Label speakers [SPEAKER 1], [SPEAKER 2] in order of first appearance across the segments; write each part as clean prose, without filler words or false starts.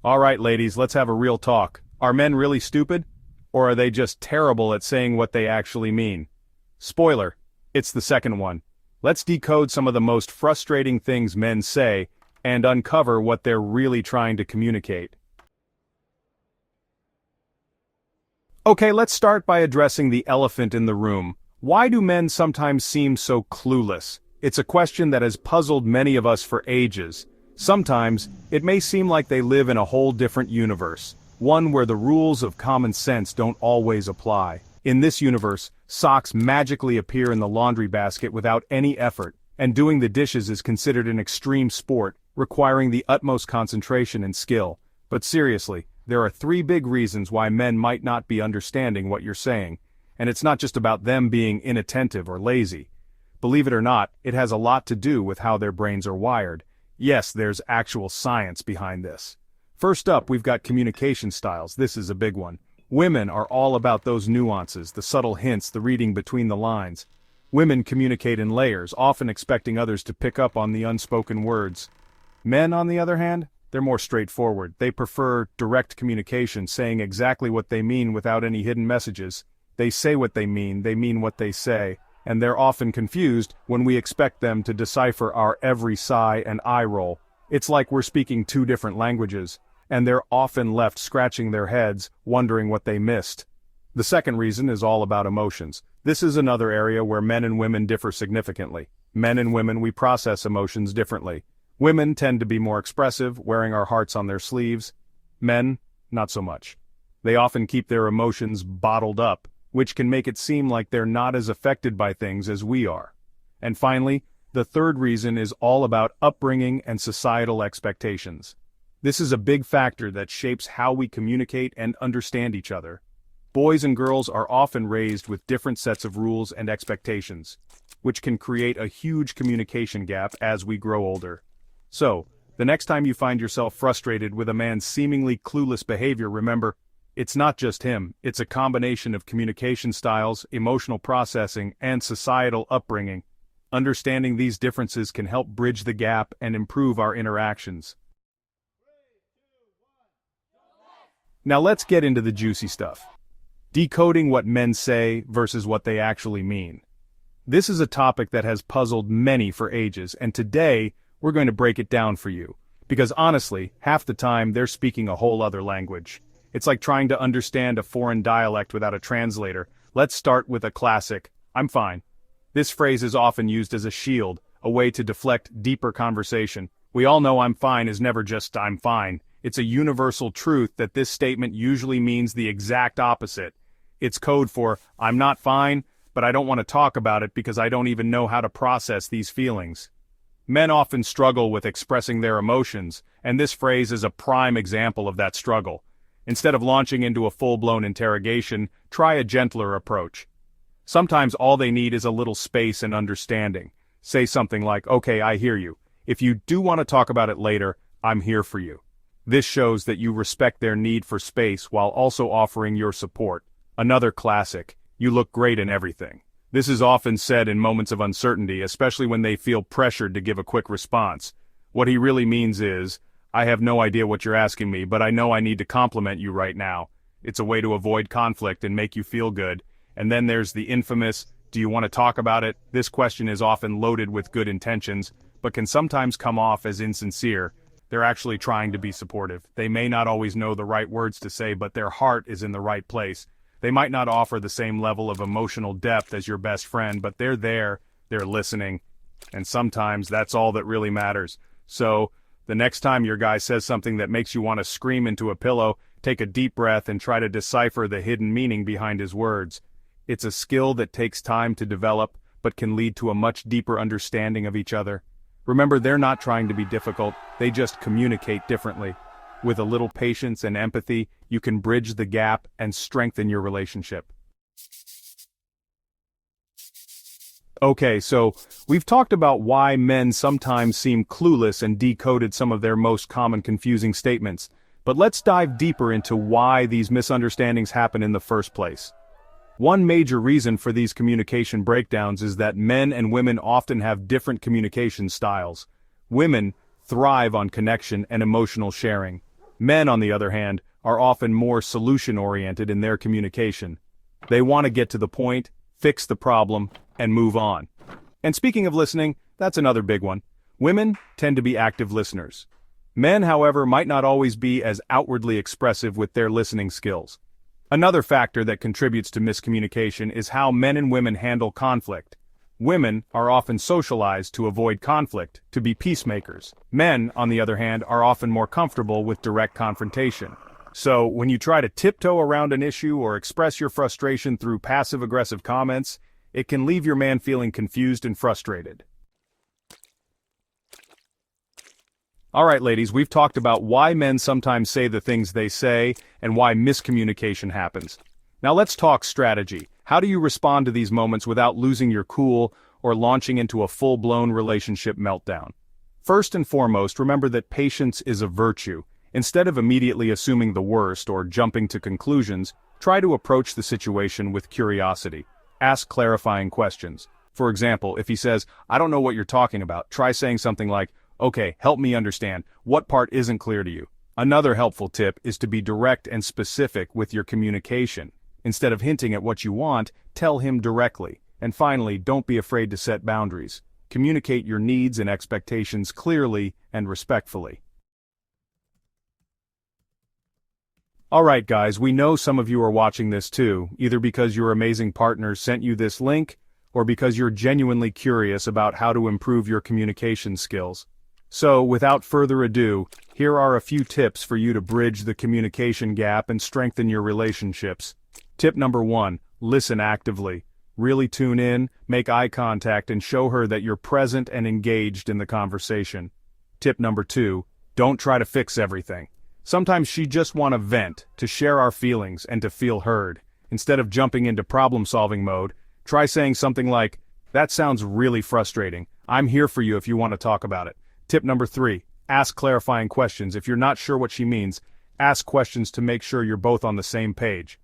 [SPEAKER 1] Alright ladies, let's have a real talk. Are men really stupid? Or are they just terrible at saying what they actually mean? Spoiler, it's the second one. Let's decode some of the most frustrating things men say, and uncover what they're really trying to communicate. Okay, let's start by addressing the elephant in the room. Why do men sometimes seem so clueless? It's a question that has puzzled many of us for ages. Sometimes, it may seem like they live in a whole different universe, one where the rules of common sense don't always apply. In this universe, socks magically appear in the laundry basket without any effort, and doing the dishes is considered an extreme sport, requiring the utmost concentration and skill. But seriously, there are three big reasons why men might not be understanding what you're saying, and it's not just about them being inattentive or lazy. Believe it or not, it has a lot to do with how their brains are wired. Yes, there's actual science behind this. First up, we've got communication styles. This is a big one. Women are all about those nuances, the subtle hints, the reading between the lines. Women communicate in layers, often expecting others to pick up on the unspoken words. Men, on the other hand, they're more straightforward. They prefer direct communication, saying exactly what they mean without any hidden messages. They say what they mean what they say. And they're often confused when we expect them to decipher our every sigh and eye roll. It's like we're speaking two different languages, and they're often left scratching their heads, wondering what they missed. The second reason is all about emotions. This is another area where men and women differ significantly. Men and women, we process emotions differently. Women tend to be more expressive, wearing our hearts on their sleeves. Men, not so much. They often keep their emotions bottled up, which can make it seem like they're not as affected by things as we are. And finally, the third reason is all about upbringing and societal expectations. This is a big factor that shapes how we communicate and understand each other. Boys and girls are often raised with different sets of rules and expectations, which can create a huge communication gap as we grow older. So, the next time you find yourself frustrated with a man's seemingly clueless behavior, remember, it's not just him, it's a combination of communication styles, emotional processing, and societal upbringing. Understanding these differences can help bridge the gap and improve our interactions. Now let's get into the juicy stuff. Decoding what men say versus what they actually mean. This is a topic that has puzzled many for ages, and today, we're going to break it down for you. Because honestly, half the time they're speaking a whole other language. It's like trying to understand a foreign dialect without a translator. Let's start with a classic, "I'm fine." This phrase is often used as a shield, a way to deflect deeper conversation. We all know "I'm fine" is never just "I'm fine." It's a universal truth that this statement usually means the exact opposite. It's code for, "I'm not fine, but I don't want to talk about it because I don't even know how to process these feelings." Men often struggle with expressing their emotions, and this phrase is a prime example of that struggle. Instead of launching into a full-blown interrogation, try a gentler approach. Sometimes all they need is a little space and understanding. Say something like, "Okay, I hear you. If you do want to talk about it later, I'm here for you." This shows that you respect their need for space while also offering your support. Another classic, "You look great in everything." This is often said in moments of uncertainty, especially when they feel pressured to give a quick response. What he really means is, "I have no idea what you're asking me, but I know I need to compliment you right now." It's a way to avoid conflict and make you feel good. And then there's the infamous, "Do you want to talk about it?" This question is often loaded with good intentions, but can sometimes come off as insincere. They're actually trying to be supportive. They may not always know the right words to say, but their heart is in the right place. They might not offer the same level of emotional depth as your best friend, but they're there, they're listening. And sometimes that's all that really matters. So, the next time your guy says something that makes you want to scream into a pillow, take a deep breath and try to decipher the hidden meaning behind his words. It's a skill that takes time to develop, but can lead to a much deeper understanding of each other. Remember, they're not trying to be difficult, they just communicate differently. With a little patience and empathy, you can bridge the gap and strengthen your relationship. Okay, so we've talked about why men sometimes seem clueless and decoded some of their most common confusing statements, but let's dive deeper into why these misunderstandings happen in the first place. One major reason for these communication breakdowns is that men and women often have different communication styles. Women thrive on connection and emotional sharing. Men, on the other hand, are often more solution-oriented in their communication. They want to get to the point, fix the problem, and move on. And speaking of listening, that's another big one. Women tend to be active listeners. Men, however, might not always be as outwardly expressive with their listening skills. Another factor that contributes to miscommunication is how men and women handle conflict. Women are often socialized to avoid conflict, to be peacemakers. Men, on the other hand, are often more comfortable with direct confrontation. So, when you try to tiptoe around an issue or express your frustration through passive-aggressive comments, it can leave your man feeling confused and frustrated. Alright ladies, we've talked about why men sometimes say the things they say, and why miscommunication happens. Now let's talk strategy. How do you respond to these moments without losing your cool or launching into a full-blown relationship meltdown? First and foremost, remember that patience is a virtue. Instead of immediately assuming the worst or jumping to conclusions, try to approach the situation with curiosity. Ask clarifying questions. For example, if he says, "I don't know what you're talking about," try saying something like, "Okay, help me understand. What part isn't clear to you?" Another helpful tip is to be direct and specific with your communication. Instead of hinting at what you want, tell him directly. And finally, don't be afraid to set boundaries. Communicate your needs and expectations clearly and respectfully. Alright guys, we know some of you are watching this too, either because your amazing partner sent you this link, or because you're genuinely curious about how to improve your communication skills. So, without further ado, here are a few tips for you to bridge the communication gap and strengthen your relationships. Tip number 1, listen actively. Really tune in, make eye contact, and show her that you're present and engaged in the conversation. Tip number 2, don't try to fix everything. Sometimes she just wants to vent, to share our feelings, and to feel heard. Instead of jumping into problem-solving mode, try saying something like, "That sounds really frustrating. I'm here for you if you want to talk about it." Tip number 3, ask clarifying questions. If you're not sure what she means, ask questions to make sure you're both on the same page.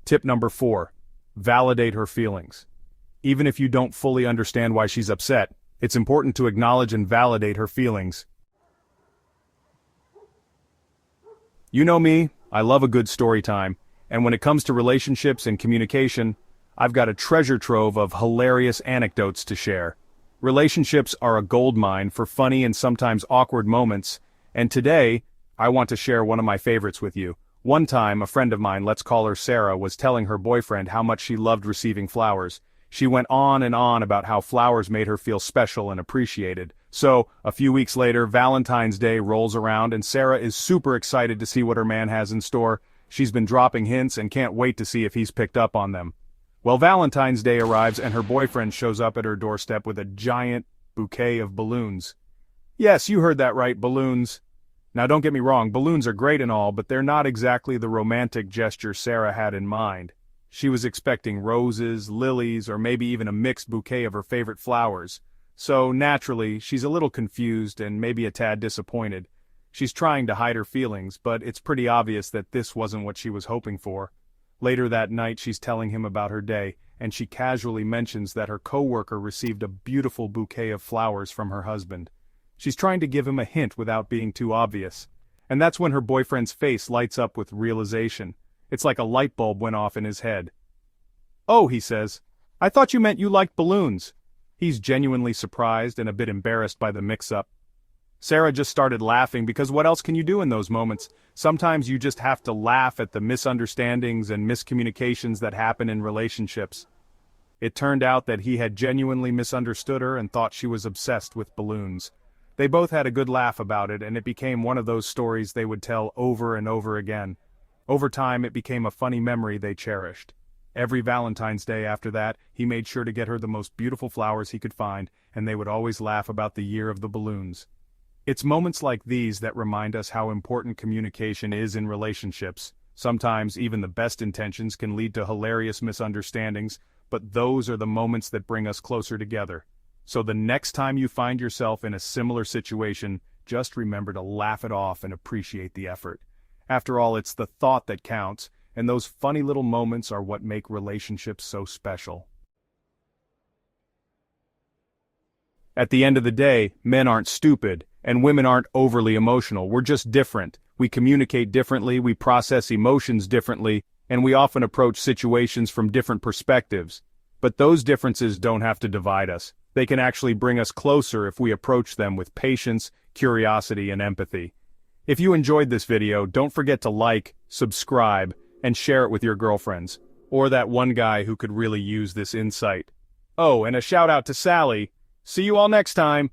[SPEAKER 1] Tip number 4, validate her feelings. Even if you don't fully understand why she's upset, it's important to acknowledge and validate her feelings. You know me, I love a good story time, and when it comes to relationships and communication, I've got a treasure trove of hilarious anecdotes to share. Relationships are a goldmine for funny and sometimes awkward moments, and today, I want to share one of my favorites with you. One time, a friend of mine, let's call her Sarah, was telling her boyfriend how much she loved receiving flowers. She went on and on about how flowers made her feel special and appreciated. So, a few weeks later, Valentine's Day rolls around and Sarah is super excited to see what her man has in store. She's been dropping hints and can't wait to see if he's picked up on them. Well, Valentine's Day arrives and her boyfriend shows up at her doorstep with a giant bouquet of balloons. Yes, you heard that right, balloons. Now don't get me wrong, balloons are great and all, but they're not exactly the romantic gesture Sarah had in mind. She was expecting roses, lilies, or maybe even a mixed bouquet of her favorite flowers. So, naturally, she's a little confused and maybe a tad disappointed. She's trying to hide her feelings, but it's pretty obvious that this wasn't what she was hoping for. Later that night, she's telling him about her day, and she casually mentions that her coworker received a beautiful bouquet of flowers from her husband. She's trying to give him a hint without being too obvious. And that's when her boyfriend's face lights up with realization. It's like a light bulb went off in his head. "Oh," he says, "I thought you meant you liked balloons." He's genuinely surprised and a bit embarrassed by the mix-up. Sarah just started laughing because what else can you do in those moments? Sometimes you just have to laugh at the misunderstandings and miscommunications that happen in relationships. It turned out that he had genuinely misunderstood her and thought she was obsessed with balloons. They both had a good laugh about it, and it became one of those stories they would tell over and over again. Over time, it became a funny memory they cherished. Every Valentine's Day after that, he made sure to get her the most beautiful flowers he could find, and they would always laugh about the year of the balloons. It's moments like these that remind us how important communication is in relationships. Sometimes even the best intentions can lead to hilarious misunderstandings, but those are the moments that bring us closer together. So the next time you find yourself in a similar situation, just remember to laugh it off and appreciate the effort. After all, it's the thought that counts, and those funny little moments are what make relationships so special. At the end of the day, men aren't stupid, and women aren't overly emotional. We're just different. We communicate differently, we process emotions differently, and we often approach situations from different perspectives. But those differences don't have to divide us. They can actually bring us closer if we approach them with patience, curiosity, and empathy. If you enjoyed this video, don't forget to like, subscribe, and share it with your girlfriends, or that one guy who could really use this insight. Oh, and a shout out to Sally. See you all next time.